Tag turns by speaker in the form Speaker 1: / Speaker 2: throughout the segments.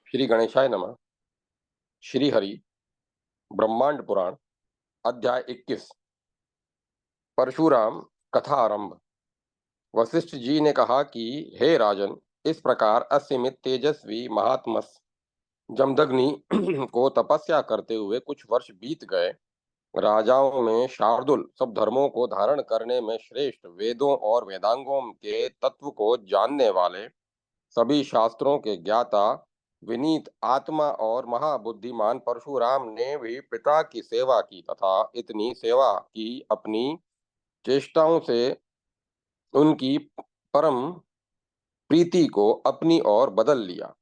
Speaker 1: श्री गणेशाय नमः। श्री हरि ब्रह्मांड पुराण अध्याय 21। परशुराम कथा आरंभ। वशिष्ठ जी ने कहा कि हे राजन, इस प्रकार असीमित तेजस्वी महात्मस जमदग्नि को तपस्या करते हुए कुछ वर्ष बीत गए। राजाओं में शार्दुल सब धर्मों को धारण करने में श्रेष्ठ, वेदों और वेदांगों के तत्व को जानने वाले, सभी शास्त्रों के ज्ञाता, विनीत आत्मा और महाबुद्धिमान परशुराम ने भी पिता की सेवा की तथा इतनी सेवा की अपनी चेष्टाओं से उनकी परम प्रीति को अपनी ओर बदल लिया।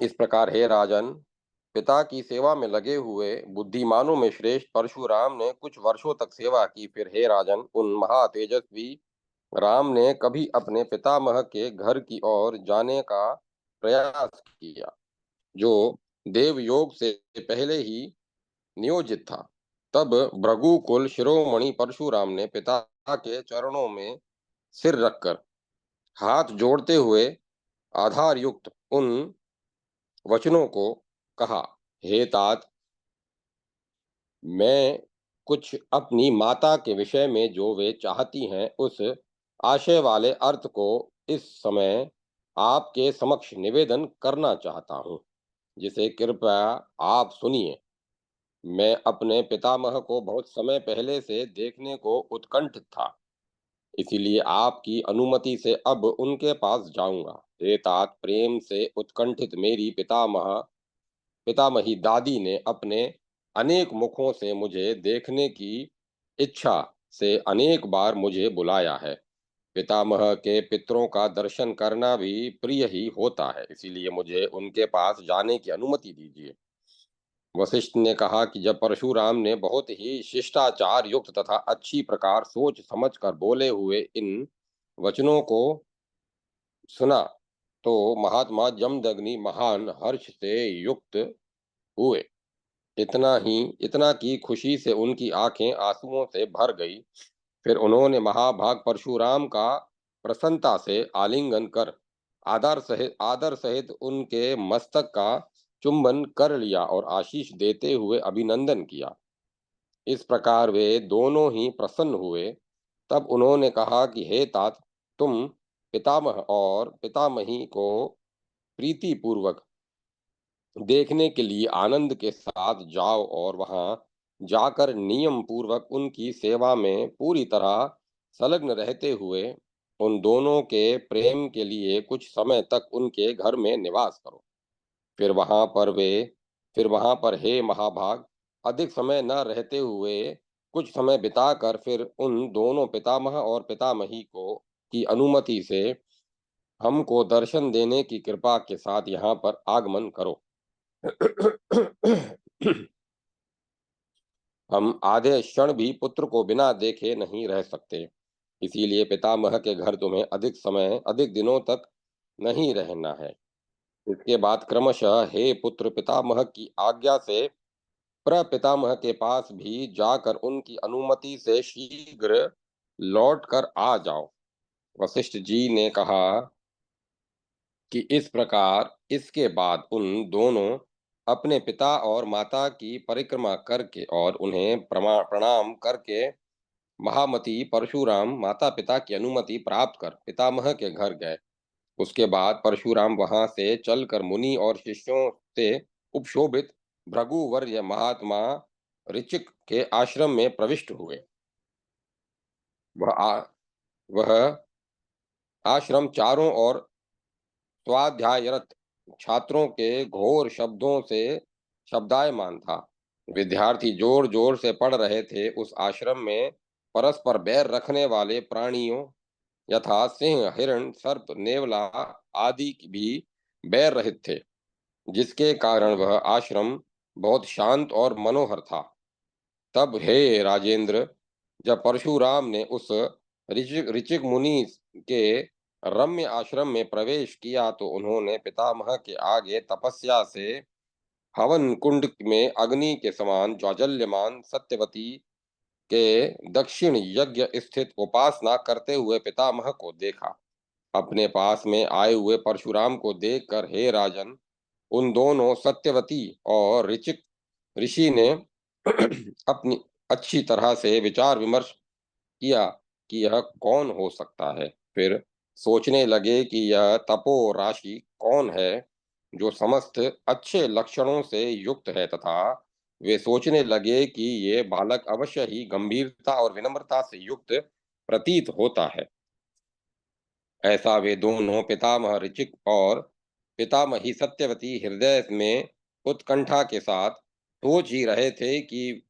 Speaker 1: इस प्रकार हे राजन, पिता की सेवा में लगे हुए बुद्धिमानों में श्रेष्ठ परशुराम ने कुछ वर्षों तक सेवा की। फिर हे राजन, उन महातेजस्वी राम ने कभी अपने पितामह के घर की ओर जाने का प्रयास किया, जो देवयोग से पहले ही नियोजित था। तब भृगुकुल शिरोमणि परशुराम ने पिता के चरणों में सिर रखकर हाथ जोड़ते हुए आधार युक्त उन वचनों को कहा, हे तात, मैं कुछ अपनी माता के विषय में जो वे चाहती हैं उस आशय वाले अर्थ को इस समय आपके समक्ष निवेदन करना चाहता हूँ, जिसे कृपया आप सुनिए। मैं अपने पितामह को बहुत समय पहले से देखने को उत्कंठित था, इसीलिए आपकी अनुमति से अब उनके पास जाऊंगा। हे तात, प्रेम से उत्कंठित मेरी पितामही दादी ने अपने अनेक मुखों से मुझे देखने की इच्छा से अनेक बार मुझे बुलाया है। पितामह के पितरों का दर्शन करना भी प्रिय ही होता है, इसीलिए मुझे उनके पास जाने की अनुमति दीजिए। वशिष्ठ ने कहा कि जब परशुराम ने बहुत ही शिष्टाचार युक्त तथा अच्छी प्रकार सोच समझकर बोले हुए इन वचनों को सुना, तो महात्मा जमदग्नि महान हर्ष से युक्त हुए। इतना की खुशी से उनकी आंखें आंसुओं से भर गई। फिर उन्होंने महाभाग परशुराम का प्रसन्नता से आलिंगन कर आदर सहित उनके मस्तक का चुंबन कर लिया और आशीष देते हुए अभिनंदन किया। इस प्रकार वे दोनों ही प्रसन्न हुए। तब उन्होंने कहा कि हे तात, तुम पितामह और पितामही को प्रीति पूर्वक देखने के लिए आनंद के साथ जाओ और वहां जाकर नियम पूर्वक उनकी सेवा में पूरी तरह संलग्न रहते हुए उन दोनों के प्रेम के लिए कुछ समय तक उनके घर में निवास करो। फिर वहां पर वे फिर वहां पर हे महाभाग, अधिक समय न रहते हुए कुछ समय बिताकर फिर उन दोनों पितामह और पितामही को की अनुमति से हमको दर्शन देने की कृपा के साथ यहाँ पर आगमन करो। हम आधे क्षण भी पुत्र को बिना देखे नहीं रह सकते, इसीलिए पितामह के घर तुम्हें अधिक दिनों तक नहीं रहना है। इसके बाद क्रमशः हे पुत्र, पितामह की आज्ञा से प्रपितामह के पास भी जाकर उनकी अनुमति से शीघ्र लौट कर आ जाओ। वशिष्ठ जी ने कहा कि इस प्रकार इसके बाद उन दोनों अपने पिता और माता की परिक्रमा करके और उन्हें प्रणाम करके महामती परशुराम माता पिता की अनुमति प्राप्त कर पितामह के घर गए। उसके बाद परशुराम वहां से चलकर मुनि और शिष्यों से उपशोभित भृगुवर्य महात्मा ऋचिक के आश्रम में प्रविष्ट हुए। वह आ, वह आश्रम चारों ओर स्वाध्यायरत छात्रों के घोर शब्दों से शब्दायमान था। विद्यार्थी जोर जोर से पढ़ रहे थे। उस आश्रम में परस्पर बैर रखने वाले प्राणियों यथा सिंह, हिरण, सर्प, नेवला आदि भी बैर रहित थे, जिसके कारण वह आश्रम बहुत शांत और मनोहर था। तब हे राजेंद्र, जब परशुराम ने उस ऋचिक ऋचिक मुनि के रम्य आश्रम में प्रवेश किया, तो उन्होंने पितामह के आगे तपस्या से हवन कुंड में अग्नि के समान ज्वाजल्यमान सत्यवती के दक्षिण यज्ञ स्थित उपासना करते हुए पितामह को देखा। अपने पास में आए हुए परशुराम को देखकर हे राजन, उन दोनों सत्यवती और ऋचिक ऋषि ने अपनी अच्छी तरह से विचार विमर्श किया कि यह कौन हो सकता है। फिर सोचने लगे कि यह तपो राशि कौन है जो समस्त अच्छे लक्षणों से युक्त है, तथा वे सोचने लगे कि ये बालक अवश्य ही गंभीरता और विनम्रता से युक्त प्रतीत होता है। ऐसा वे दोनों पितामह ऋचिक और पितामही सत्यवती हृदय में उत्कंठा के साथ सोच ही रहे थे कि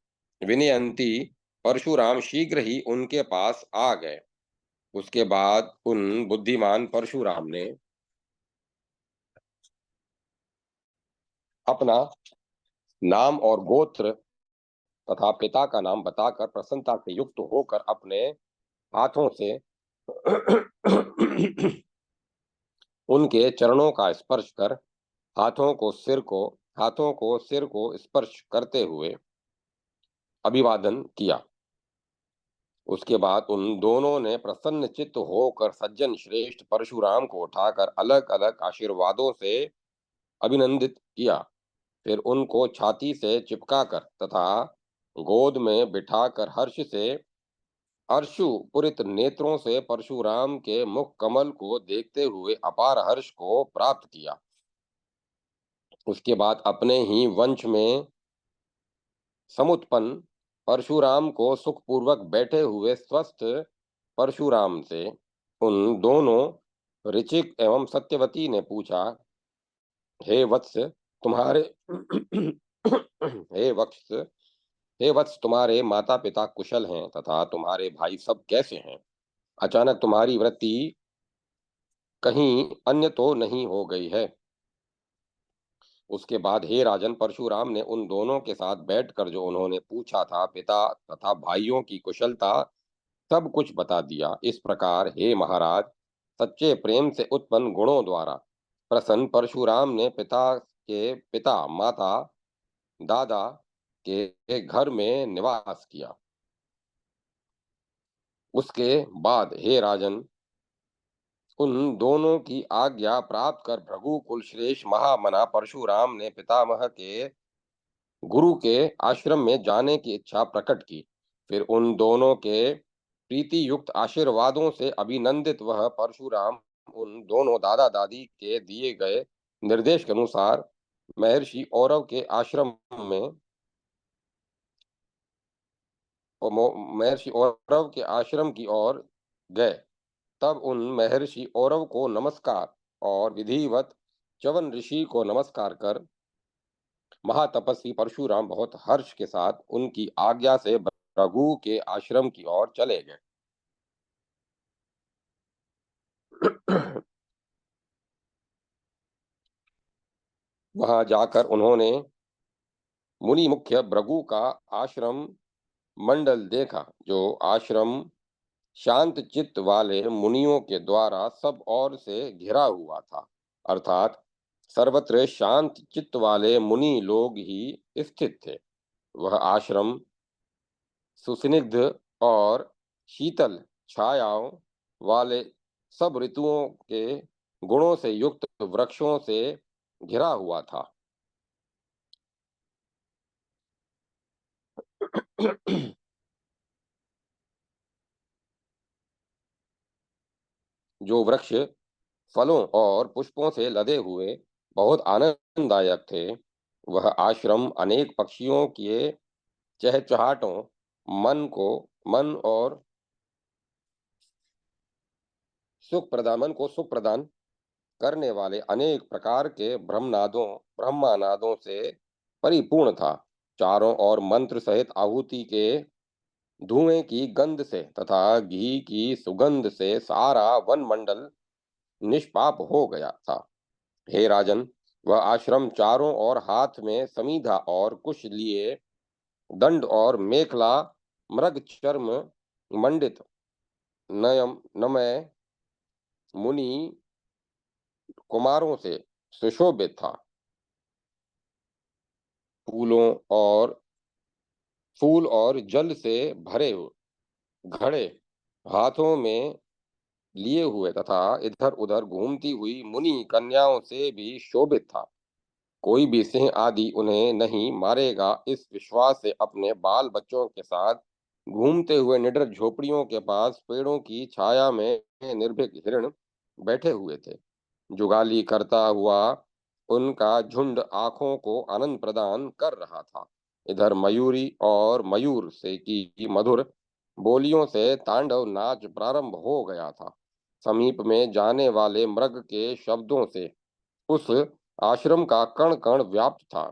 Speaker 1: विनयंती परशुराम शीघ्र ही उनके पास आ गए। उसके बाद उन बुद्धिमान परशुराम ने अपना नाम और गोत्र तथा पिता का नाम बताकर प्रसन्नता से युक्त होकर अपने हाथों से उनके चरणों का स्पर्श कर हाथों को सिर को स्पर्श करते हुए अभिवादन किया। उसके बाद उन दोनों ने प्रसन्न चित्त होकर सज्जन श्रेष्ठ परशुराम को उठाकर अलग अलग आशीर्वादों से अभिनंदित किया। फिर उनको छाती से चिपकाकर तथा गोद में बिठाकर अश्रुपूरित नेत्रों से परशुराम के मुख कमल को देखते हुए अपार हर्ष को प्राप्त किया। उसके बाद अपने ही वंश में समुत्पन्न परशुराम को सुखपूर्वक बैठे हुए स्वस्थ परशुराम से उन दोनों ऋचिक एवं सत्यवती ने पूछा, हे वत्स तुम्हारे हे वत्स हे वत्स तुम्हारे माता पिता कुशल हैं तथा तुम्हारे भाई सब कैसे हैं? अचानक तुम्हारी वृत्ति कहीं अन्य तो नहीं हो गई है? उसके बाद हे राजन, परशुराम ने उन दोनों के साथ बैठकर जो उन्होंने पूछा था, पिता तथा भाइयों की कुशलता सब कुछ बता दिया। इस प्रकार हे महाराज, सच्चे प्रेम से उत्पन्न गुणों द्वारा प्रसन्न परशुराम ने पिता माता दादा के घर में निवास किया। उसके बाद हे राजन, उन दोनों की आज्ञा प्राप्त कर भृगु कुल श्रेष्ठ महामना परशुराम ने पितामह के गुरु के आश्रम में जाने की इच्छा प्रकट की। फिर उन दोनों के प्रीति युक्त आशीर्वादों से अभिनंदित वह परशुराम उन दोनों दादा दादी के दिए गए निर्देश के अनुसार महर्षि औरव के आश्रम में महर्षि औरव के आश्रम की ओर गए। तब उन महर्षि औरव को नमस्कार और विधिवत च्यवन ऋषि को नमस्कार कर महातपस्वी परशुराम बहुत हर्ष के साथ उनकी आज्ञा से भृगु के आश्रम की ओर चले गए। वहां जाकर उन्होंने मुनि मुख्य भृगु का आश्रम मंडल देखा, जो आश्रम शांत चित्त वाले मुनियों के द्वारा सब ओर से घिरा हुआ था। अर्थात सर्वत्र शांत चित्त वाले मुनि लोग ही स्थित थे। वह आश्रम सुस्निग्ध और शीतल छायाओं वाले सब ऋतुओं के गुणों से युक्त वृक्षों से घिरा हुआ था। जो वृक्ष फलों और पुष्पों से लदे हुए बहुत आनंददायक थे। वह आश्रम अनेक पक्षियों के चहचहाटों, मन और मन को सुख प्रदान करने वाले अनेक प्रकार के ब्रह्मानादों से परिपूर्ण था। चारों ओर मंत्र सहित आहुति के धुएं की गंध से तथा घी की सुगंध से सारा वन मंडल निष्पाप हो गया था। हे राजन, वह आश्रम चारों ओर हाथ में समीधा और कुश लिए दंड और मेखला मृग चर्म मंडित नमय मुनि कुमारों से सुशोभित था। फूलों और फूल और जल से भरे घड़े हाथों में लिए हुए तथा इधर-उधर घूमती हुई मुनि कन्याओं से भी शोभित था। कोई भी सिंह आदि उन्हें नहीं मारेगा, इस विश्वास से अपने बाल बच्चों के साथ घूमते हुए निडर झोपड़ियों के पास पेड़ों की छाया में निर्भीक हिरण बैठे हुए थे। जुगाली करता हुआ उनका झुंड आंखों को आनंद प्रदान कर रहा था। इधर मयूरी और मयूर से की मधुर बोलियों से तांडव नाच प्रारंभ हो गया था। समीप में जाने वाले मृग के शब्दों से उस आश्रम का कण कण व्याप्त था।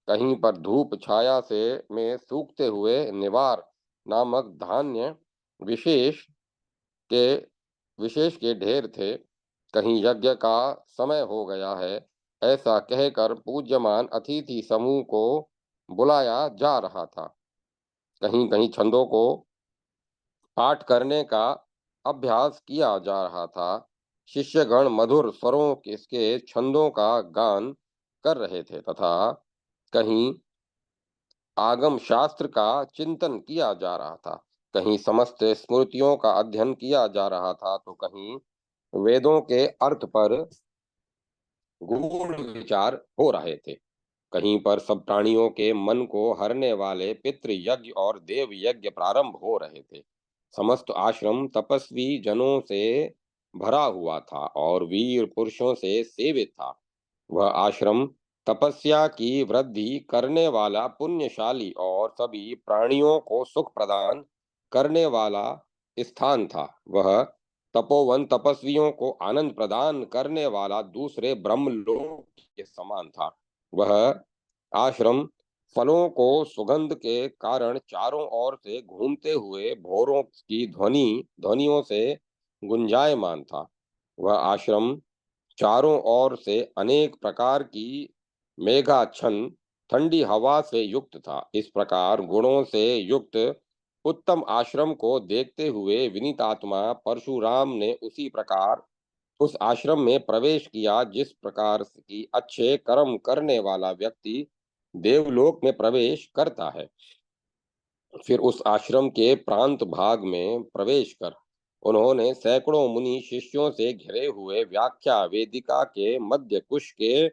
Speaker 1: कहीं पर धूप छाया से में सूखते हुए निवार नामक धान्य विशेष के विशेष के ढेर थे। कहीं यज्ञ का समय हो गया है, ऐसा कहकर पूज्यमान अतिथि समूह को बुलाया जा रहा था। कहीं कहीं छंदों को पाठ करने का अभ्यास किया जा रहा था। शिष्यगण मधुर स्वरों के छंदों का गान कर रहे थे तथा कहीं आगम शास्त्र का चिंतन किया जा रहा था, कहीं समस्त स्मृतियों का अध्ययन किया जा रहा था, तो कहीं वेदों के अर्थ पर गूढ़ विचार हो रहे थे। कहीं पर सब प्राणियों के मन को हरने वाले पितृ यज्ञ और देव यज्ञ प्रारंभ हो रहे थे। समस्त आश्रम तपस्वी जनों से भरा हुआ था और वीर पुरुषों से सेवित था। वह आश्रम तपस्या की वृद्धि करने वाला पुण्यशाली और सभी प्राणियों को सुख प्रदान करने वाला स्थान था। वह तपोवन तपस्वियों को आनंद प्रदान करने वाला दूसरे ब्रह्मलोक के समान था। वह आश्रम फलों को सुगंध के कारण चारों ओर से घूमते हुए भौरों की ध्वनियों से गुंजायमान था। वह आश्रम चारों ओर से अनेक प्रकार की मेघाच्छन्न ठंडी हवा से युक्त था। इस प्रकार गुणों से युक्त उत्तम आश्रम को देखते हुए विनीतात्मा परशुराम ने उसी प्रकार उस आश्रम में प्रवेश किया, जिस प्रकार की अच्छे कर्म करने वाला व्यक्ति देवलोक में प्रवेश करता है। फिर उस आश्रम के प्रांत भाग में प्रवेश कर उन्होंने सैकड़ों मुनि शिष्यों से घिरे हुए व्याख्या वेदिका के मध्य कुश के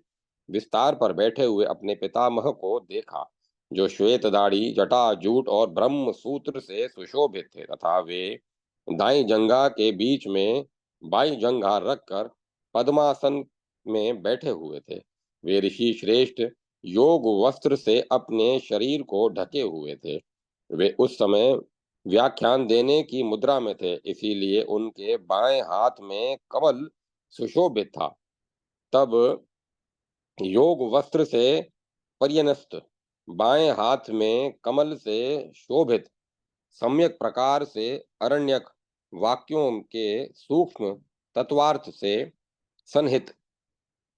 Speaker 1: विस्तार पर बैठे हुए अपने पितामह को देखा, जो श्वेत दाढ़ी जटा जूट और ब्रह्म सूत्र से सुशोभित थे तथा वे दाई जंघा के बीच में बाई जंघा रखकर पद्मासन में बैठे हुए थे। वे ऋषि श्रेष्ठ योग वस्त्र से अपने शरीर को ढके हुए थे। वे उस समय व्याख्यान देने की मुद्रा में थे, इसीलिए उनके बाएं हाथ में कमल सुशोभित था। तब योग वस्त्र से पर्यनस्त बाएं हाथ में कमल से शोभित सम्यक प्रकार से अरण्यक वाक्यों के सूक्ष्म तत्वार्थ से सन्निहित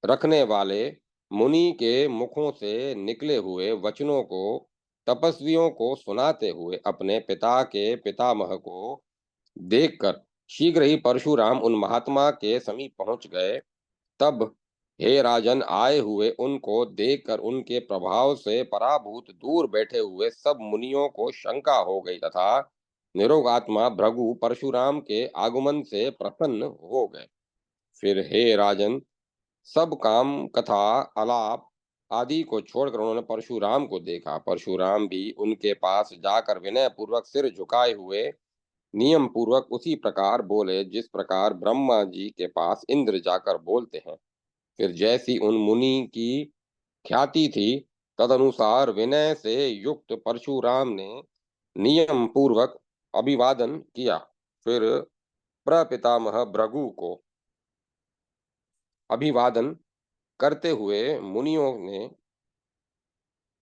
Speaker 1: रखने वाले मुनि के मुखों से निकले हुए वचनों को तपस्वियों को सुनाते हुए अपने पिता के पितामह को देखकर शीघ्र ही परशुराम उन महात्मा के समीप पहुंच गए। तब हे राजन, आए हुए उनको देखकर उनके प्रभाव से पराभूत दूर बैठे हुए सब मुनियों को शंका हो गई तथा निरोगात्मा भृगु परशुराम के आगमन से प्रसन्न हो गए। फिर हे राजन, सब काम कथा आलाप आदि को छोड़कर उन्होंने परशुराम को देखा। परशुराम भी उनके पास जाकर विनय पूर्वक सिर झुकाए हुए नियम पूर्वक उसी प्रकार बोले जिस प्रकार ब्रह्मा जी के पास इंद्र जाकर बोलते हैं। फिर जैसी उन मुनि की ख्याति थी, तदनुसार विनय से युक्त परशुराम ने नियम पूर्वक अभिवादन किया। फिर प्रपितामह भृगु को अभिवादन करते हुए मुनियों ने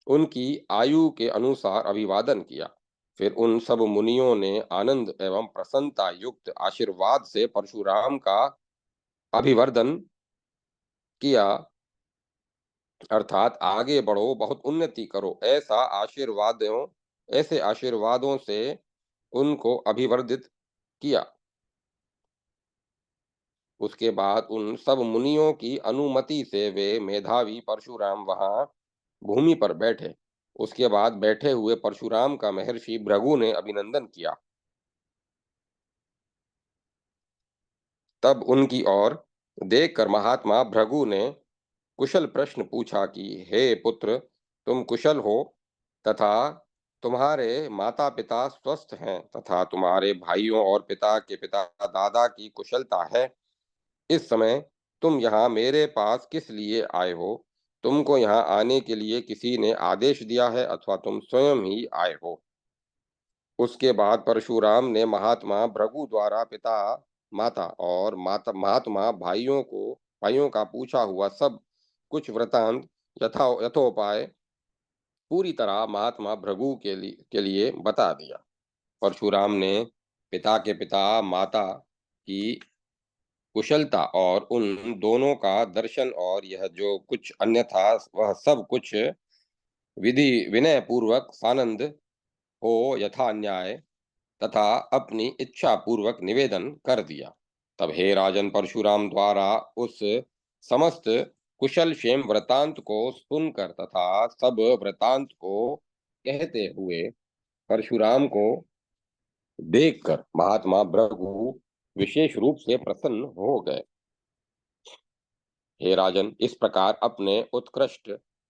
Speaker 1: उनकी आयु के अनुसार अभिवादन किया। फिर उन सब मुनियों ने आनंद एवं प्रसन्नता युक्त आशीर्वाद से परशुराम का अभिवर्धन किया, अर्थात आगे बढ़ो, बहुत उन्नति करो, ऐसे आशीर्वादों से उनको अभिवर्धित किया। उसके बाद उन सब मुनियों की अनुमति से वे मेधावी परशुराम वहां भूमि पर बैठे। उसके बाद बैठे हुए परशुराम का महर्षि भृगु ने अभिनंदन किया। तब उनकी ओर देखकर महात्मा भृगु ने कुशल प्रश्न पूछा कि हे पुत्र, तुम कुशल हो तथा तुम्हारे माता पिता स्वस्थ हैं तथा तुम्हारे भाइयों और पिता के पिता दादा की कुशलता है। इस समय तुम यहाँ मेरे पास किस लिए आए हो? तुमको यहाँ आने के लिए किसी ने आदेश दिया है अथवा तुम स्वयं ही आए हो? उसके बाद परशुराम ने महात्मा भृगु द्वारा पिता, माता और माता महात्मा भाइयों का पूछा हुआ सब कुछ वृतांत यथोपाय पूरी तरह महात्मा भृगु के लिए बता दिया। परशुराम ने पिता के पिता माता की कुशलता और उन दोनों का दर्शन और यह जो कुछ अन्य था वह सब कुछ विधि विनय पूर्वक सानंद हो यथा न्याय तथा अपनी इच्छा पूर्वक निवेदन कर दिया। तब हे राजन, परशुराम द्वारा उस समस्त कुशल क्षेम वृतांत को सुनकर तथा सब वृतांत को कहते हुए परशुराम को देखकर महात्मा भृगु विशेष रूप से प्रसन्न हो गए। हे राजन, इस प्रकार अपने उत्कृष्ट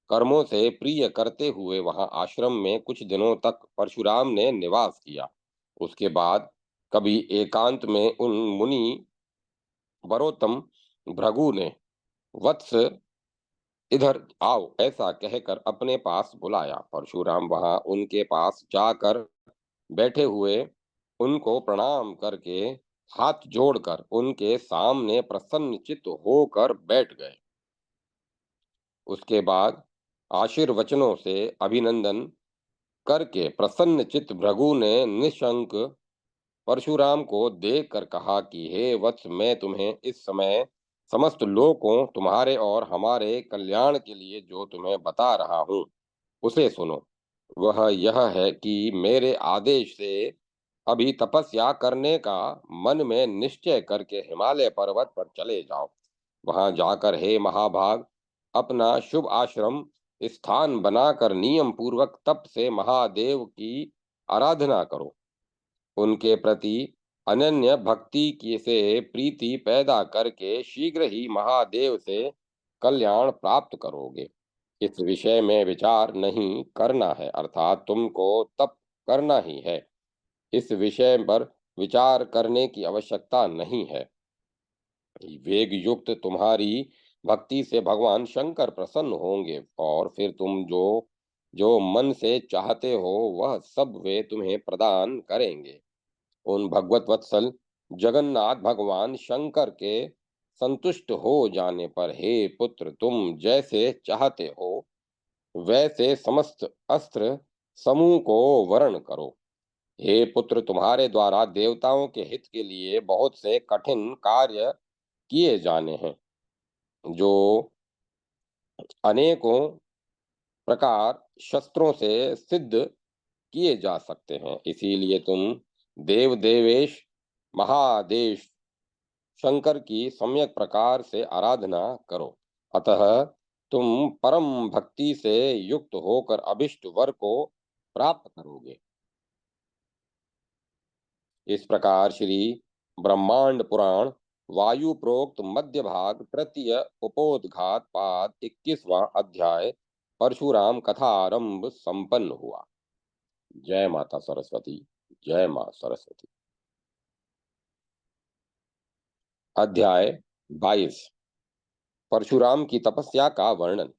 Speaker 1: कर्मों से प्रिय करते हुए वहां आश्रम में कुछ दिनों तक परशुराम ने निवास किया। उसके बाद कभी एकांत में उन मुनि वरोत्तम भृगु ने वत्स इधर आओ ऐसा कहकर अपने पास बुलाया। परशुराम वहां उनके पास जाकर बैठे हुए उनको प्रणाम करके हाथ जोड़कर उनके सामने प्रसन्नचित्त होकर बैठ गए। उसके बाद आशीर्वचनों से अभिनंदन करके प्रसन्नचित्त भृगु ने निशंक परशुराम को देखकर कहा कि हे वत्स, मैं तुम्हें इस समय समस्त लोगों तुम्हारे और हमारे कल्याण के लिए जो तुम्हें बता रहा हूँ उसे सुनो। वह यह है कि मेरे आदेश से अभी तपस्या करने का मन में निश्चय करके हिमालय पर्वत पर चले जाओ। वहां जाकर हे महाभाग अपना शुभ आश्रम स्थान बनाकर नियम पूर्वक तप से महादेव की आराधना करो। उनके प्रति अनन्य भक्ति की से प्रीति पैदा करके शीघ्र ही महादेव से कल्याण प्राप्त करोगे। इस विषय में विचार नहीं करना है, अर्थात तुमको तप करना ही है। इस विषय पर विचार करने की आवश्यकता नहीं है। वेग युक्त तुम्हारी भक्ति से भगवान शंकर प्रसन्न होंगे और फिर तुम जो जो मन से चाहते हो वह सब वे तुम्हें प्रदान करेंगे। उन भगवत वत्सल जगन्नाथ भगवान शंकर के संतुष्ट हो जाने पर हे पुत्र, तुम जैसे चाहते हो वैसे समस्त अस्त्र समूह को वर्ण करो। हे पुत्र, तुम्हारे द्वारा देवताओं के हित के लिए बहुत से कठिन कार्य किए जाने हैं जो अनेकों प्रकार शस्त्रों से सिद्ध किए जा सकते हैं। इसीलिए तुम देव देवेश महादेश शंकर की सम्यक प्रकार से आराधना करो। अतः तुम परम भक्ति से युक्त होकर अभिष्ट वर को प्राप्त करोगे। इस प्रकार श्री ब्रह्मांड पुराण वायु प्रोक्त मध्य भाग तृतीय उपोद्घात पाद 21वां अध्याय परशुराम कथा आरंभ संपन्न हुआ। जय माता सरस्वती। जय मां सरस्वती। अध्याय 22 परशुराम की तपस्या का वर्णन।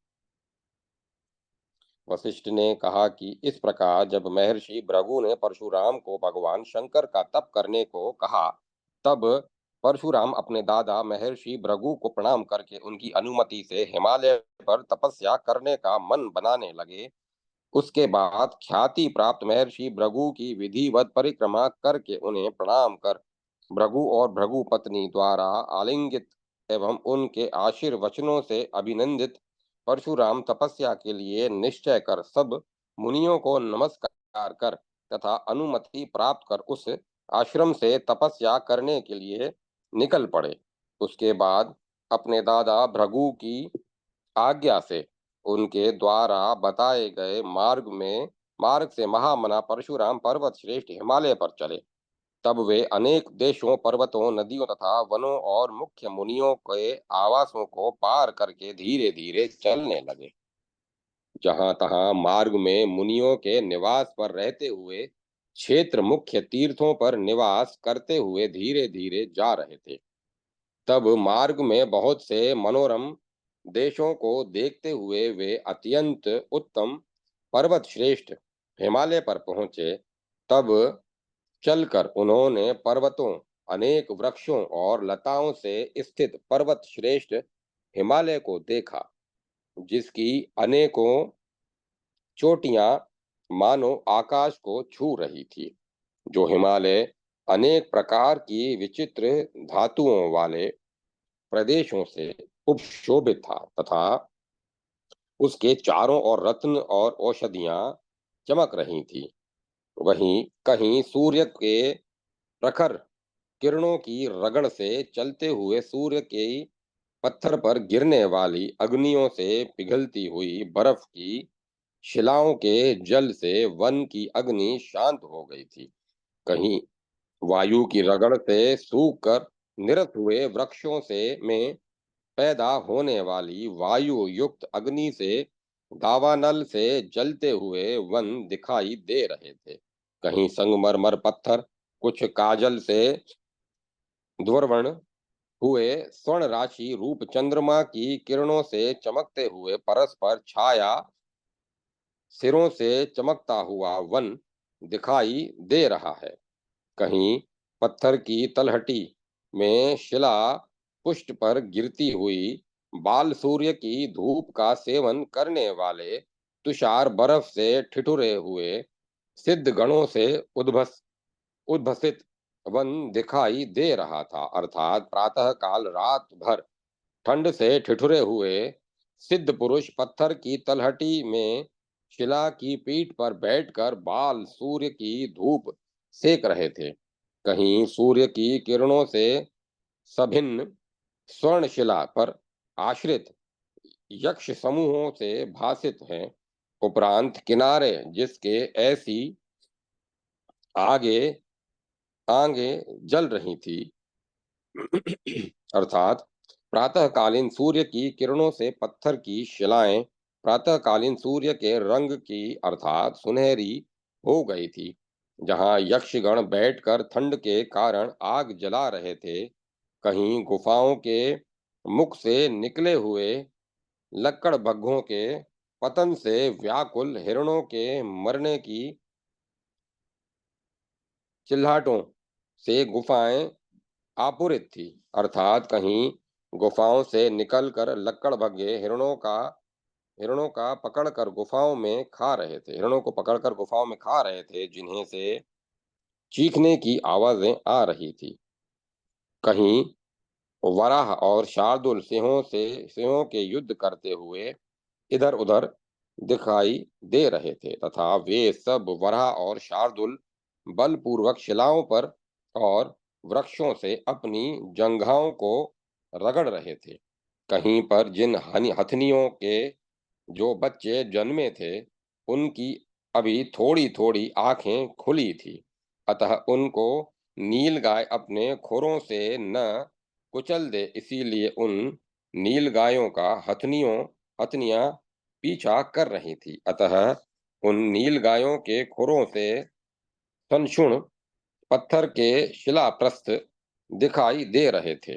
Speaker 1: वशिष्ठ ने कहा कि इस प्रकार जब महर्षि भृगु ने परशुराम को भगवान शंकर का तप करने को कहा, तब परशुराम अपने दादा महर्षि भृगु को प्रणाम करके उनकी अनुमति से हिमालय पर तपस्या करने का मन बनाने लगे। उसके बाद ख्याति प्राप्त महर्षि भृगु की विधिवत परिक्रमा करके उन्हें प्रणाम कर भृगु और भृगु पत्नी द्वारा आलिंगित एवं उनके आशीर्वचनों से अभिनंदित परशुराम तपस्या के लिए निश्चय कर सब मुनियों को नमस्कार कर तथा अनुमति प्राप्त कर उस आश्रम से तपस्या करने के लिए निकल पड़े। उसके बाद अपने दादा भृगु की आज्ञा से उनके द्वारा बताए गए मार्ग से महामना परशुराम पर्वत श्रेष्ठ हिमालय पर चले। तब वे अनेक देशों, पर्वतों, नदियों तथा वनों और मुख्य मुनियों के आवासों को पार करके धीरे धीरे चलने लगे। जहां तहां मार्ग में मुनियों के निवास पर रहते हुए क्षेत्र मुख्य तीर्थों पर निवास करते हुए धीरे धीरे जा रहे थे। तब मार्ग में बहुत से मनोरम देशों को देखते हुए वे अत्यंत उत्तम पर्वत श्रेष्ठ हिमालय पर पहुंचे। तब चलकर उन्होंने पर्वतों, अनेक वृक्षों और लताओं से स्थित पर्वत श्रेष्ठ हिमालय को देखा, जिसकी अनेकों चोटियां मानो आकाश को छू रही थी। जो हिमालय अनेक प्रकार की विचित्र धातुओं वाले प्रदेशों से उपशोभित था तथा उसके चारों ओर रत्न और औषधियां चमक रही थी। वहीं कहीं सूर्य के प्रखर किरणों की रगड़ से चलते हुए सूर्य के पत्थर पर गिरने वाली अग्नियों से पिघलती हुई बर्फ की शिलाओं के जल से वन की अग्नि शांत हो गई थी। कहीं वायु की रगड़ से सूख कर निरत हुए वृक्षों से में पैदा होने वाली वायु युक्त अग्नि से दावानल से जलते हुए वन दिखाई दे रहे थे। कहीं संगमरमर पत्थर कुछ काजल से ध्रुवण हुए स्वर्ण राशि रूप चंद्रमा की किरणों से चमकते हुए परस्पर छाया सिरों से चमकता हुआ वन दिखाई दे रहा है। कहीं पत्थर की तलहटी में शिला पुष्ट पर गिरती हुई बाल सूर्य की धूप का सेवन करने वाले तुषार बर्फ से ठिठुरे हुए सिद्ध गणों से उद्भसित वन दिखाई दे रहा था। अर्थात प्रातः काल रात भर ठंड से ठिठुरे हुए सिद्ध पुरुष पत्थर की तलहटी में शिला की पीठ पर बैठकर बाल सूर्य की धूप सेक रहे थे। कहीं सूर्य की किरणों से सभिन्न स्वर्ण शिला पर आश्रित यक्ष समूहों से भासित हैं। उपरांत किनारे जिसके ऐसी आगे आगे जल रही थी। अर्थात प्रातःकालीन सूर्य की किरणों से पत्थर की शिलाएं प्रातःकालीन सूर्य के रंग की अर्थात सुनहरी हो गई थी। जहां यक्षगण बैठकर ठंड के कारण आग जला रहे थे, कहीं गुफाओं के मुख से निकले हुए लक्कड़ भग्गों के पतन से व्याकुल हिरणों के मरने की चिल्लाहटों से गुफाएं आपूरित थी। अर्थात कहीं गुफाओं से निकलकर लक्कड़ भग्गे हिरणों का पकड़कर गुफाओं में खा रहे थे हिरणों को पकड़कर गुफाओं में खा रहे थे, जिन्हें से चीखने की आवाजें आ रही थी। कहीं वराह और शार्दुल सिंहों के युद्ध करते हुए इधर उधर दिखाई दे रहे थे तथा वे सब वराह और शार्दुल बलपूर्वक शिलाओं पर और वृक्षों से अपनी जंघाओं को रगड़ रहे थे। कहीं पर जिन हथनियों के जो बच्चे जन्मे थे, उनकी अभी थोड़ी थोड़ी आंखें खुली थी, अतः उनको नीलगाय अपने खुरों से न कुचल दे, इसीलिए उन नीलगायों का हथनियां पीछा कर रही थी। अतः उन नीलगायों के खुरों से संशुण पत्थर के शिलाप्रस्थ दिखाई दे रहे थे।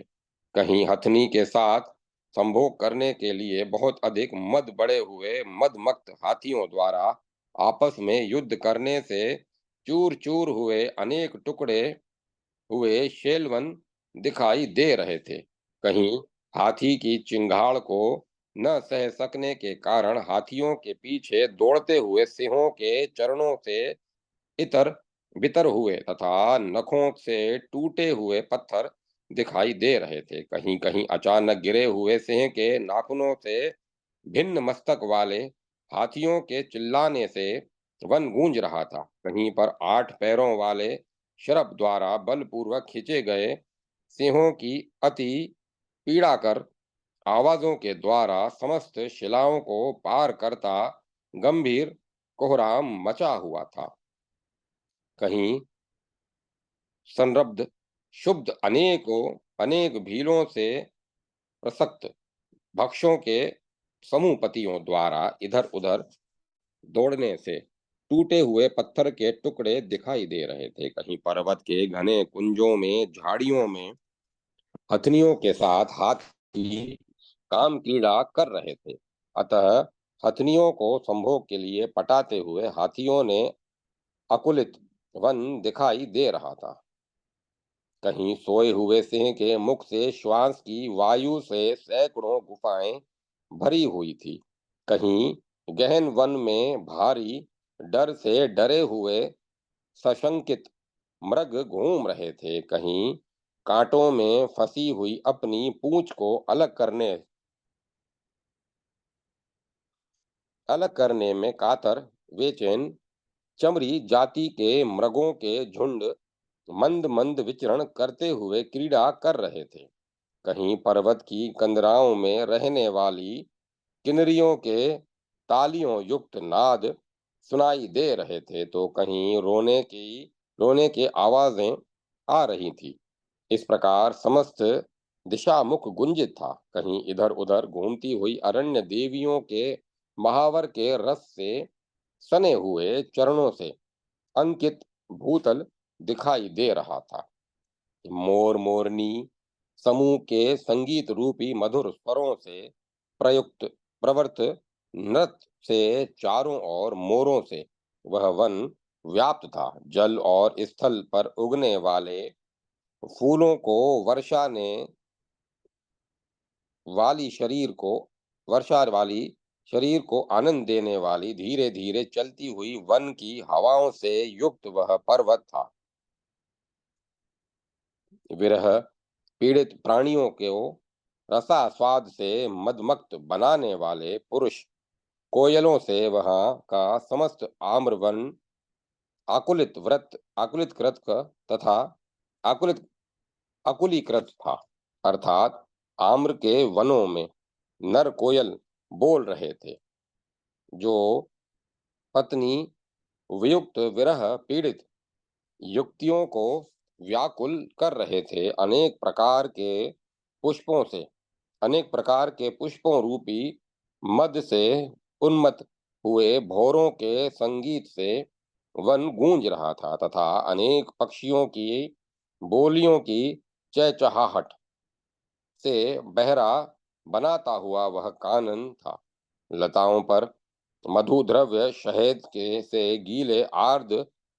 Speaker 1: कहीं हथनी के साथ संभोग करने के लिए बहुत अधिक मद बड़े हुए मदमस्त हाथियों द्वारा आपस में युद्ध करने से चूर चूर हुए अनेक टुकड़े हुए शेलवन दिखाई दे रहे थे। कहीं हाथी की चिंगाड़ को न सह सकने के कारण हाथियों के पीछे दौड़ते हुए सिंहों के चरणों से इतर बितर हुए तथा नखों से टूटे हुए पत्थर दिखाई दे रहे थे। कहीं कहीं अचानक गिरे हुए सिंह के नाखूनों से भिन्न मस्तक वाले हाथियों के चिल्लाने से वन गूंज रहा था। कहीं पर 8 पैरों वाले शरभ द्वारा बलपूर्वक खींचे गए सिंहों की अति पीड़ा कर आवाजों के द्वारा समस्त शिलाओं को पार करता गंभीर कोहराम मचा हुआ था। कहीं संरब्ध शुद्ध अनेक भीलों से प्रसक्त भक्षों के समूहपतियों द्वारा इधर उधर दौड़ने से टूटे हुए पत्थर के टुकड़े दिखाई दे रहे थे। कहीं पर्वत के घने कुंजों में, झाड़ियों में हथनियों के साथ हाथी काम क्रीड़ा कर रहे थे। अतः हथनियों को संभोग के लिए पटाते हुए हाथियों ने अकुलित वन दिखाई दे रहा था। कहीं सोए हुए सिंह के मुख से श्वास की वायु से सैकड़ों गुफाएं भरी हुई थी। कहीं गहन वन में भारी डर से डरे हुए सशंकित मृग घूम रहे थे। कहीं कांटों में फंसी हुई अपनी पूंछ को अलग करने में कातर बेचैन चमड़ी जाति के मृगों के झुंड मंद मंद विचरण करते हुए क्रीड़ा कर रहे थे। कहीं पर्वत की कंदराओं में रहने वाली किन्नरियों के तालियों युक्त नाद सुनाई दे रहे थे, तो कहीं रोने की आवाजें आ रही थी। इस प्रकार समस्त दिशामुख गुंजित था। कहीं इधर उधर घूमती हुई अरण्य देवियों के महावर के रस से सने हुए चरणों से अंकित भूतल दिखाई दे रहा था। मोर मोरनी समूह के संगीत रूपी मधुर स्वरों से प्रयुक्त प्रवर्त नृत्य से चारों ओर मोरों से वह वन व्याप्त था। जल और स्थल पर उगने वाले फूलों को वाली शरीर को वर्षा वाली शरीर को आनंद देने वाली धीरे धीरे चलती हुई वन की हवाओं से युक्त वह पर्वत था। विरह पीड़ित प्राणियों को रसास्वाद से मदमक्त बनाने वाले पुरुष कोयलों से वहां का समस्त आम्रवन आकुलित कृत तथा आकुलित अकुलीकृत था। अर्थात आम्र के वनों में नर कोयल बोल रहे थे, जो पत्नी वियुक्त विरह पीड़ित युक्तियों को व्याकुल कर रहे थे। पुष्पों से अनेक प्रकार के पुष्पों रूपी मद से उन्मत्त हुए भौरों के संगीत से वन गूंज रहा था, तथा अनेक पक्षियों की बोलियों की चहचहाहट से बहरा बनाता हुआ वह कानन था। लताओं पर मधु द्रव्य शहद के से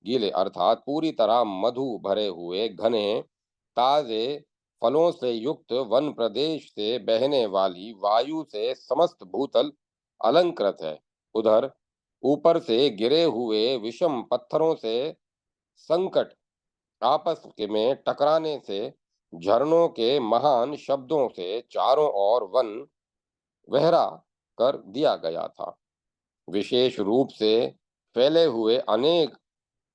Speaker 1: गीले अर्थात पूरी तरह मधु भरे हुए घने ताजे फलों से युक्त वन प्रदेश से बहने वाली वायु से समस्त भूतल अलंकृत है। उधर ऊपर से गिरे हुए विषम पत्थरों से संकट में टकराने से झरनों के महान शब्दों से चारों ओर वन वहरा कर दिया गया था। विशेष रूप से फैले हुए अनेक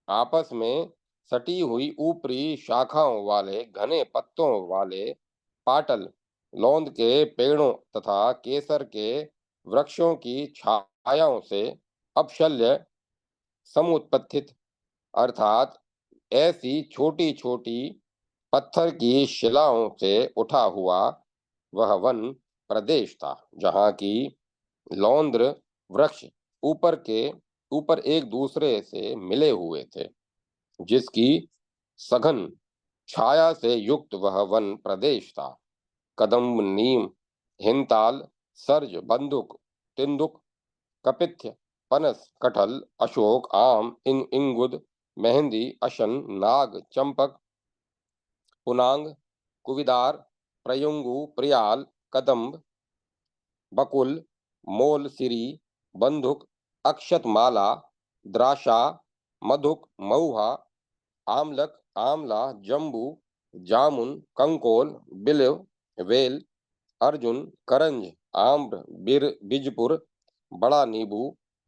Speaker 1: आपस में सटी हुई ऊपरी शाखाओं वाले घने पत्तों वाले पाटल लौंद के पेड़ों तथा केसर के वृक्षों की छायाओं से अपशल्य समुत्पत्थित अर्थात ऐसी छोटी छोटी पत्थर की शिलाओं से उठा हुआ वह वन प्रदेश था, जहाँ की लौंद्र वृक्ष ऊपर के ऊपर एक दूसरे से मिले हुए थे, जिसकी सघन छाया से युक्त वह वन प्रदेश था। कदम्ब नीम हिमताल सर्ज बंदुक तिंदुक कपित्थ पनस कटहल अशोक आम इंगुद मेहंदी अशन नाग चंपक पुनांग कुविदार प्रयुंगु प्रियाल कदम्ब बकुल मोलसिरी बंधुक अक्षतमाला द्राक्षा मधुक महुआ आमलक आमला जम्बू जामुन कंकोल बिल्व वेल अर्जुन करंज आम्र बिजपुर बड़ा नींबू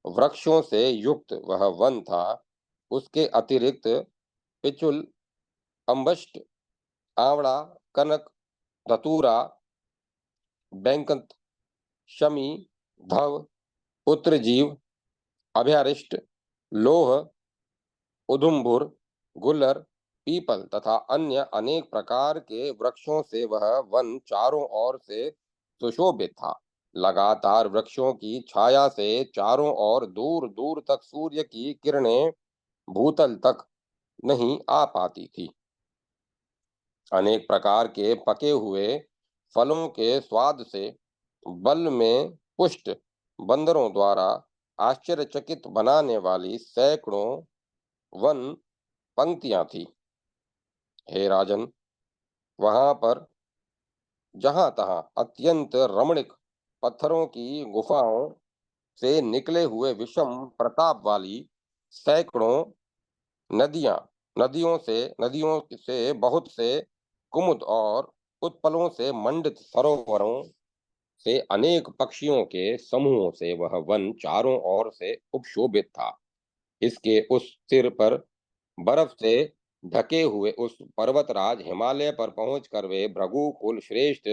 Speaker 1: वृक्षों से युक्त वह वन था। उसके अतिरिक्त पिचुल अम्बष्ट आंवला कनक धतूरा बैंकत शमी धव पुत्रजीव अभयारिष्ट लोह उधुम्बुर गुलर पीपल तथा अन्य अनेक प्रकार के वृक्षों से वह वन चारों ओर से सुशोभित था। लगातार वृक्षों की छाया से चारों ओर दूर दूर तक सूर्य की किरणें भूतल तक नहीं आ पाती थी। अनेक प्रकार के पके हुए फलों के स्वाद से बल में पुष्ट बंदरों द्वारा आश्चर्यचकित बनाने वाली सैकड़ों वन पंक्तियां थी। हे राजन, वहां पर जहां तहां अत्यंत रमणीक पत्थरों की गुफाओं से निकले हुए विषम प्रताप वाली सैकड़ों नदियां नदियों से बहुत से कुमुद और उत्पलों से मंडित सरोवरों से अनेक पक्षियों के समूहों से वह वन चारों ओर से उपशोभित था। इसके उस सिर पर बर्फ से ढके हुए उस पर्वतराज हिमालय पर पहुंचकर वे भृगुकुल श्रेष्ठ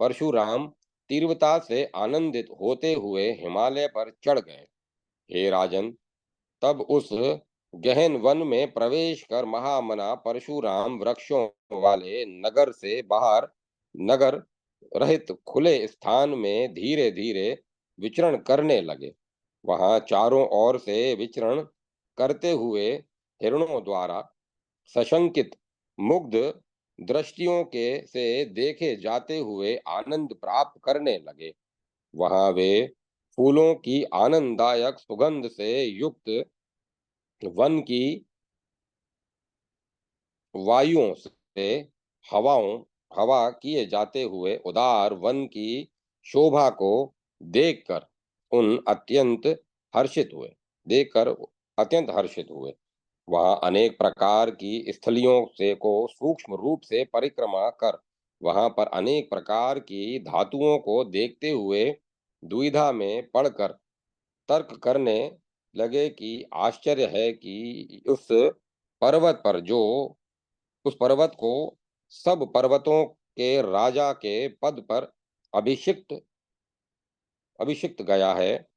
Speaker 1: परशुराम तीव्रता से आनंदित होते हुए हिमालय पर चढ़ गए। हे राजन, तब उस गहन वन में प्रवेश कर महामना परशुराम वृक्षों वाले नगर से बाहर नगर रहित खुले स्थान में धीरे धीरे विचरण करने लगे। वहां चारों ओर से विचरण करते हुए हिरणों द्वारा सशंकित मुग्ध दृष्टियों के से देखे जाते हुए आनंद प्राप्त करने लगे। वहां वे फूलों की आनंददायक सुगंध से युक्त वन की वायुओं से हवाओं हवा किए जाते हुए उदार वन की शोभा को देखकर उन अत्यंत हर्षित हुए देखकर अत्यंत हर्षित हुए। वहां अनेक प्रकार की स्थलियों से को सूक्ष्म रूप से परिक्रमा कर वहां पर अनेक प्रकार की धातुओं को देखते हुए दुविधा में पड़कर तर्क करने लगे कि आश्चर्य है कि उस पर्वत को सब पर्वतों के राजा के पद पर अभिषिक्त अभिषिक्त गया है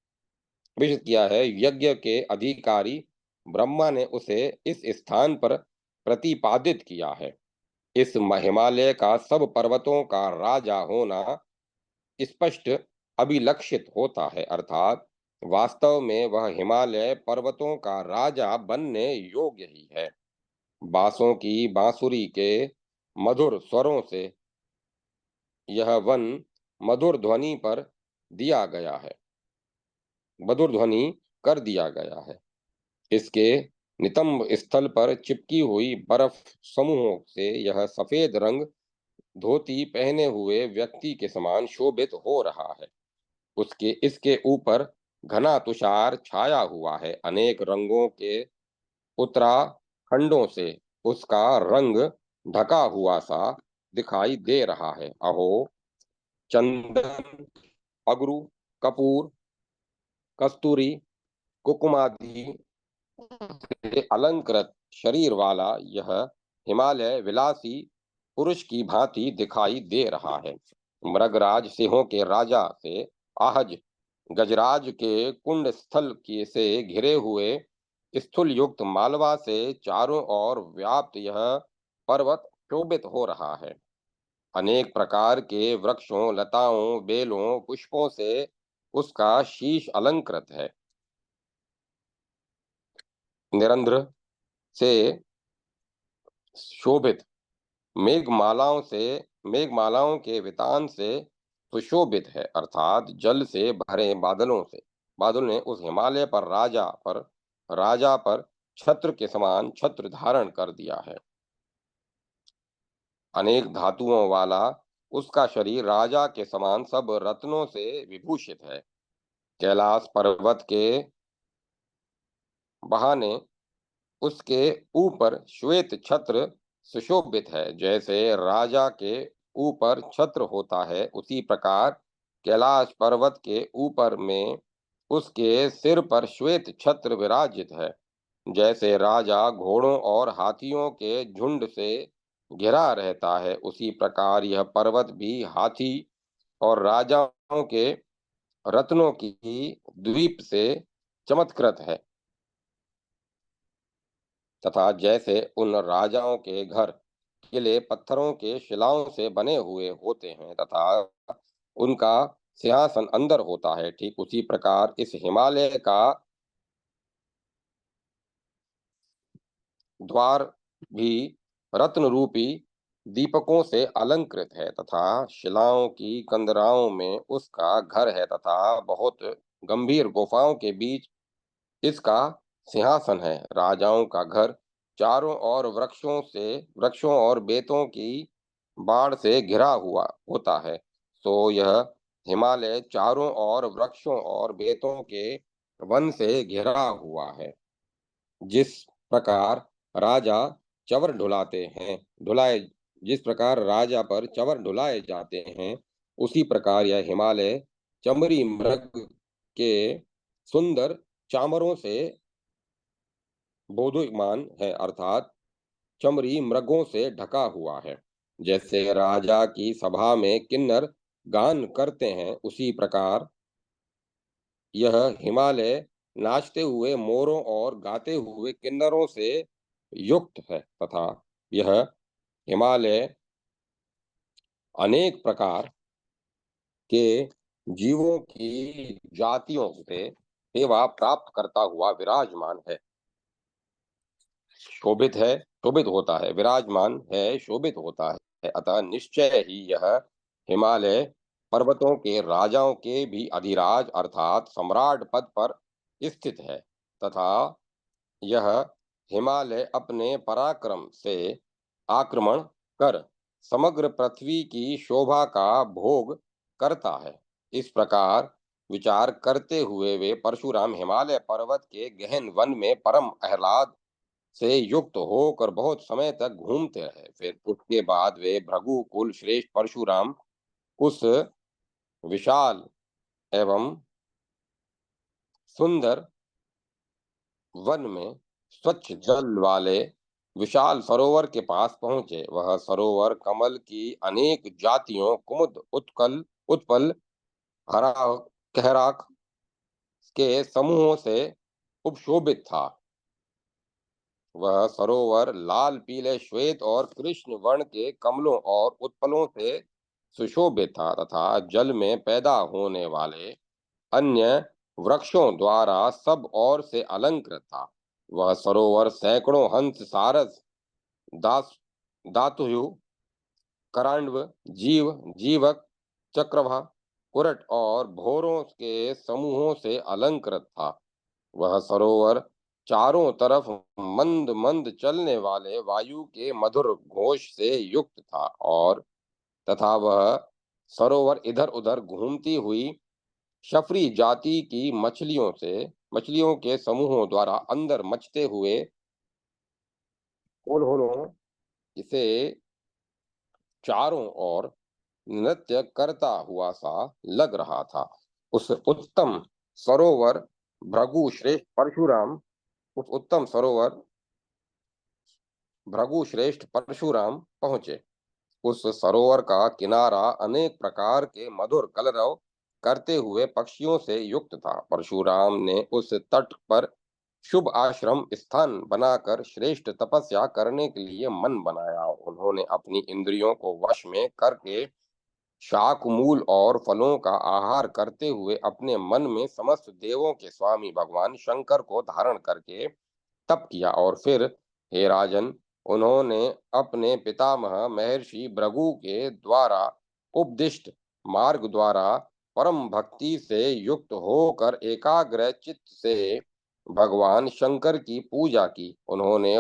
Speaker 1: अभिषिक्त किया है। यज्ञ के अधिकारी ब्रह्मा ने उसे इस स्थान पर प्रतिपादित किया है। इस हिमालय का सब पर्वतों का राजा होना स्पष्ट अभिलक्षित होता है, अर्थात वास्तव में वह हिमालय पर्वतों का राजा बनने योग्य ही है। बांसों की बांसुरी के मधुर स्वरों से यह वन मधुर ध्वनि पर दिया गया है मधुर ध्वनि कर दिया गया है। इसके नितंब स्थल पर चिपकी हुई बर्फ समूहों से यह सफेद रंग धोती पहने हुए व्यक्ति के समान शोभित हो रहा है। उसके इसके ऊपर घना तुषार छाया हुआ है। अनेक रंगों के उत्तराखंडों से उसका रंग ढका हुआ सा दिखाई दे रहा है। अहो, चंदन, अगरू, कपूर, कस्तूरी, कुकुमादि से अलंकृत शरीर वाला यह हिमालय विलासी पुरुष की भांति दिखाई दे रहा है। मृगराज सिंहों के राजा से आहज गजराज के कुंड स्थल की से घिरे हुए स्थूल युक्त मालवा से चारों ओर व्याप्त यह पर्वत शोभित हो रहा है। अनेक प्रकार के वृक्षों, लताओं, बेलों, पुष्पों से उसका शीश अलंकृत है। निरंध्र से शोभित मेघमालाओं के वितान से सुशोभित है, अर्थात जल से भरे बादल ने उस हिमालय पर राजा पर छत्र के समान छत्र धारण कर दिया है। अनेक धातुओं वाला उसका शरीर राजा के समान सब रत्नों से विभूषित है। कैलाश पर्वत के बहाने उसके ऊपर श्वेत छत्र सुशोभित है। जैसे राजा के ऊपर छत्र होता है, उसी प्रकार कैलाश पर्वत के ऊपर में उसके सिर पर श्वेत छत्र विराजित है। जैसे राजा घोड़ों और हाथियों के झुंड से घिरा रहता है, उसी प्रकार यह पर्वत भी हाथी और राजाओं के रत्नों की द्वीप से चमत्कृत है। तथा जैसे उन राजाओं के घर किले पत्थरों के शिलाओं से बने हुए होते हैं तथा उनका सिंहासन अंदर होता है, ठीक उसी प्रकार इस हिमालय का द्वार भी रत्न रूपी दीपकों से अलंकृत है तथा शिलाओं की कंदराओं में उसका घर है तथा बहुत गंभीर गुफाओं के बीच इसका सिंहासन है। राजाओं का घर चारों ओर वृक्षों और बेतों की बाढ़ से घिरा हुआ होता है। सो यह हिमालय चारों ओर वृक्षों और बेतों के वन से घिरा हुआ है। जिस प्रकार राजा चवर ढुलाते हैं ढुलाए जिस प्रकार राजा पर चवर ढुलाए जाते हैं, उसी प्रकार यह हिमालय चमरी मृग के सुंदर चामरों से बोधयमान है, अर्थात चमड़ी मृगों से ढका हुआ है। जैसे राजा की सभा में किन्नर गान करते हैं, उसी प्रकार यह हिमालय नाचते हुए मोरों और गाते हुए किन्नरों से युक्त है तथा यह हिमालय अनेक प्रकार के जीवों की जातियों से सेवा प्राप्त करता हुआ विराजमान है, शोभित होता है, विराजमान है, शोभित होता है। अतः निश्चय ही यह हिमालय पर्वतों के राजाओं के भी अधिराज अर्थात सम्राट पद पर स्थित है तथा यह हिमालय अपने पराक्रम से आक्रमण कर समग्र पृथ्वी की शोभा का भोग करता है। इस प्रकार विचार करते हुए वे परशुराम हिमालय पर्वत के गहन वन में परम आह्लाद से युक्त होकर बहुत समय तक घूमते रहे। फिर उसके बाद वे भृगु कुल श्रेष्ठ परशुराम उस विशाल एवं सुंदर वन में स्वच्छ जल वाले विशाल सरोवर के पास पहुंचे। वह सरोवर कमल की अनेक जातियों कुमुद उत्पल हरा कहराक के समूहों से उपशोभित था। वह सरोवर लाल पीले श्वेत और कृष्ण वर्ण के कमलों और उत्पलों से सुशोभित था तथा जल में पैदा होने वाले अन्य वृक्षों द्वारा सब ओर से अलंकृत था। वह सरोवर सैकड़ों हंस सारस दास दातुयु करांडव जीव जीवक चक्रवा कुरट और भोरों के समूहों से अलंकृत था। वह सरोवर चारों तरफ मंद मंद चलने वाले वायु के मधुर घोष से युक्त था और तथा वह सरोवर इधर उधर घूमती हुई शफरी जाति की मछलियों के समूहों द्वारा अंदर मचते हुए कोल्होलों इसे चारों ओर नृत्य करता हुआ सा लग रहा था। उस उत्तम सरोवर भृगु श्रेष्ठ परशुराम उस उत्तम सरोवर भृगु श्रेष्ठ परशुराम पहुंचे। उस सरोवर का किनारा अनेक प्रकार के मधुर कलरव करते हुए पक्षियों से युक्त था। परशुराम ने उस तट पर शुभ आश्रम स्थान बनाकर श्रेष्ठ तपस्या करने के लिए मन बनाया। उन्होंने अपनी इंद्रियों को वश में करके शाक मूल और फलों का आहार करते हुए अपने मन में समस्त देवों के स्वामी भगवान शंकर को धारण करके तप किया और फिर हे राजन, उन्होंने अपने पितामह महर्षि भृगु के द्वारा उपदिष्ट मार्ग द्वारा परम भक्ति से युक्त होकर एकाग्र चित्त से भगवान शंकर की पूजा की। उन्होंने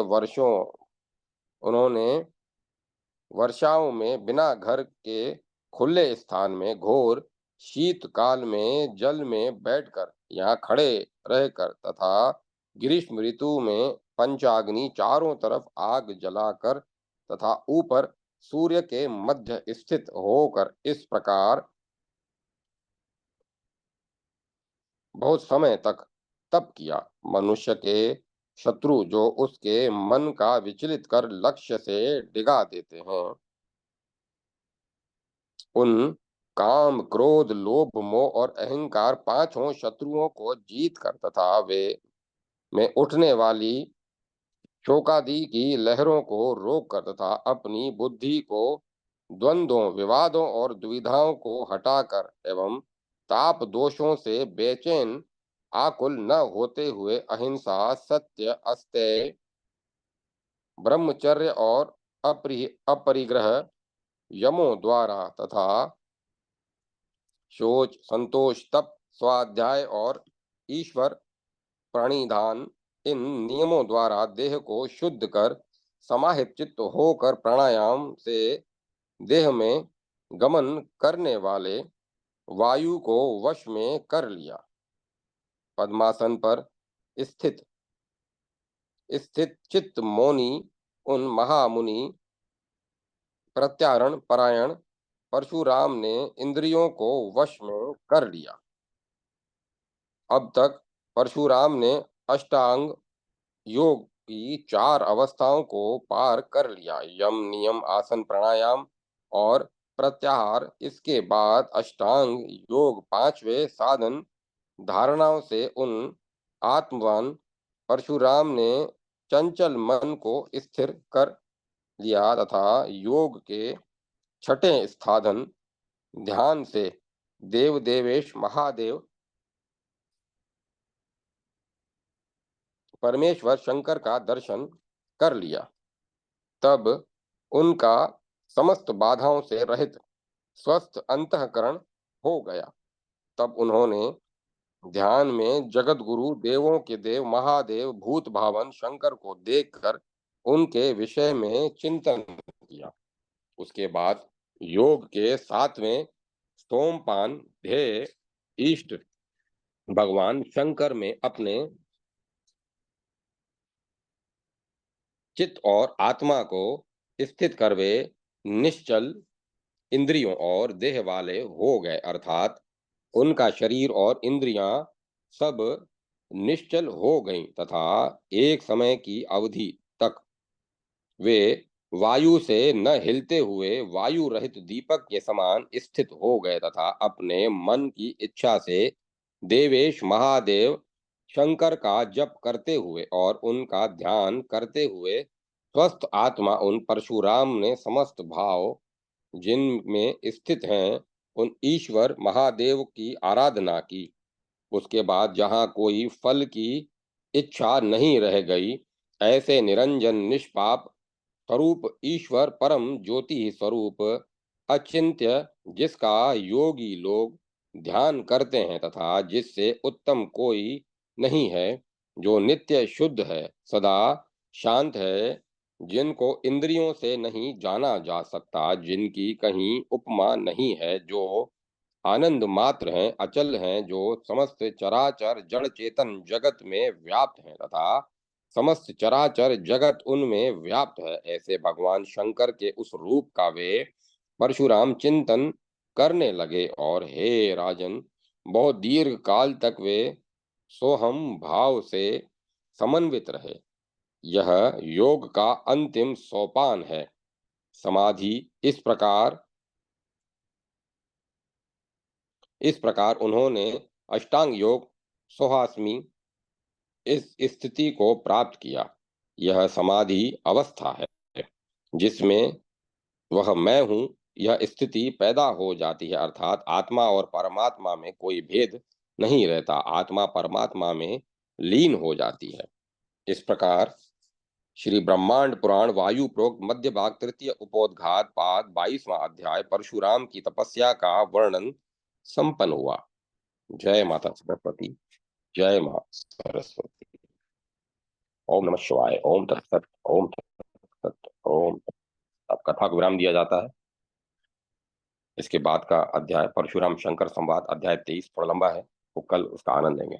Speaker 1: वर्षाओं में बिना घर के खुले स्थान में घोर शीतकाल में जल में बैठकर यहाँ खड़े रहकर तथा ग्रीष्म ऋतु में पंचाग्नि चारों तरफ आग जलाकर तथा ऊपर सूर्य के मध्य स्थित होकर इस प्रकार बहुत समय तक तप किया। मनुष्य के शत्रु जो उसके मन का विचलित कर लक्ष्य से डिगा देते हैं, उन काम क्रोध लोभ मोह और अहंकार पांचों शत्रुओं को जीत कर तथा वे में उठने वाली शोकादि की लहरों को रोककर तथा अपनी बुद्धि को द्वंद्वों, विवादों और दुविधाओं को हटाकर एवं ताप दोषों से बेचैन आकुल न होते हुए अहिंसा, सत्य, अस्तेय, ब्रह्मचर्य और अपरिग्रह यमों द्वारा तथा शोच, संतोष, तप, स्वाध्याय और ईश्वर प्रणिधान, इन नियमों द्वारा देह को शुद्ध कर समाहित चित्त होकर प्राणायाम से देह में गमन करने वाले वायु को वश में कर लिया। पद्मासन पर स्थित स्थित चित्त मौनी उन महामुनि प्रत्यारण परायण परशुराम ने इंद्रियों को वश में कर लिया। अब तक परशुराम ने अष्टांग योग की 4 अवस्थाओं को पार कर लिया। यम, नियम, आसन, प्राणायाम और प्रत्याहार। इसके बाद अष्टांग योग 5वें साधन धारणाओं से उन आत्मवान परशुराम ने चंचल मन को स्थिर कर लिया तथा योग के 6ठे साधन ध्यान से देव देवेश महादेव परमेश्वर शंकर का दर्शन कर लिया। तब उनका समस्त बाधाओं से रहित स्वस्थ अंतःकरण हो गया। तब उन्होंने ध्यान में जगत गुरु, देवों के देव महादेव, भूत भावन शंकर को देखकर उनके विषय में चिंतन किया। उसके बाद योग के 7वें सोमपान ध्येय इष्ट भगवान शंकर में अपने चित्त और आत्मा को स्थित कर वे निश्चल इंद्रियों और देह वाले हो गए, अर्थात उनका शरीर और इंद्रियां सब निश्चल हो गईं तथा एक समय की अवधि तक वे वायु से न हिलते हुए वायु रहित दीपक के समान स्थित हो गए तथा अपने मन की इच्छा से देवेश महादेव शंकर का जप करते हुए और उनका ध्यान करते हुए स्वस्थ आत्मा उन परशुराम ने समस्त भाव जिनमें स्थित हैं उन ईश्वर महादेव की आराधना की। उसके बाद जहाँ कोई फल की इच्छा नहीं रह गई, ऐसे निरंजन निष्पाप स्वरूप ईश्वर परम ज्योति स्वरूप अचिंत्य जिसका योगी लोग ध्यान करते हैं तथा जिससे उत्तम कोई नहीं है, जो नित्य शुद्ध है, सदा शांत है, जिनको इंद्रियों से नहीं जाना जा सकता, जिनकी कहीं उपमा नहीं है, जो आनंद मात्र हैं, अचल हैं, जो समस्त चराचर जड़ चेतन जगत में व्याप्त हैं तथा समस्त चराचर जगत उनमें व्याप्त है, ऐसे भगवान शंकर के उस रूप का वे परशुराम चिंतन करने लगे और हे राजन, बहुत दीर्घ काल तक वे सोहम भाव से समन्वित रहे। यह योग का अंतिम सोपान है। समाधि इस प्रकार उन्होंने अष्टांग योग सोहास्मी इस स्थिति को प्राप्त किया। यह समाधि अवस्था है जिसमें वह मैं हूं यह स्थिति पैदा हो जाती है, अर्थात आत्मा और परमात्मा में कोई भेद नहीं रहता, आत्मा परमात्मा में लीन हो जाती है। इस प्रकार श्री ब्रह्मांड पुराण वायु प्रोक्त मध्य भाग 3 उपोद्घात पाद 22वां अध्याय परशुराम की तपस्या का वर्णन संपन्न हुआ। जय माता सरस्वती। जय मां सरस्वती। ओम नमः शिवाय। ओम तत्सत। ओम तत्सत। ओम। अब कथा को विराम दिया जाता है। इसके बाद का अध्याय परशुराम शंकर संवाद अध्याय 23 थोड़ा लंबा है, तो कल उसका आनंद लेंगे।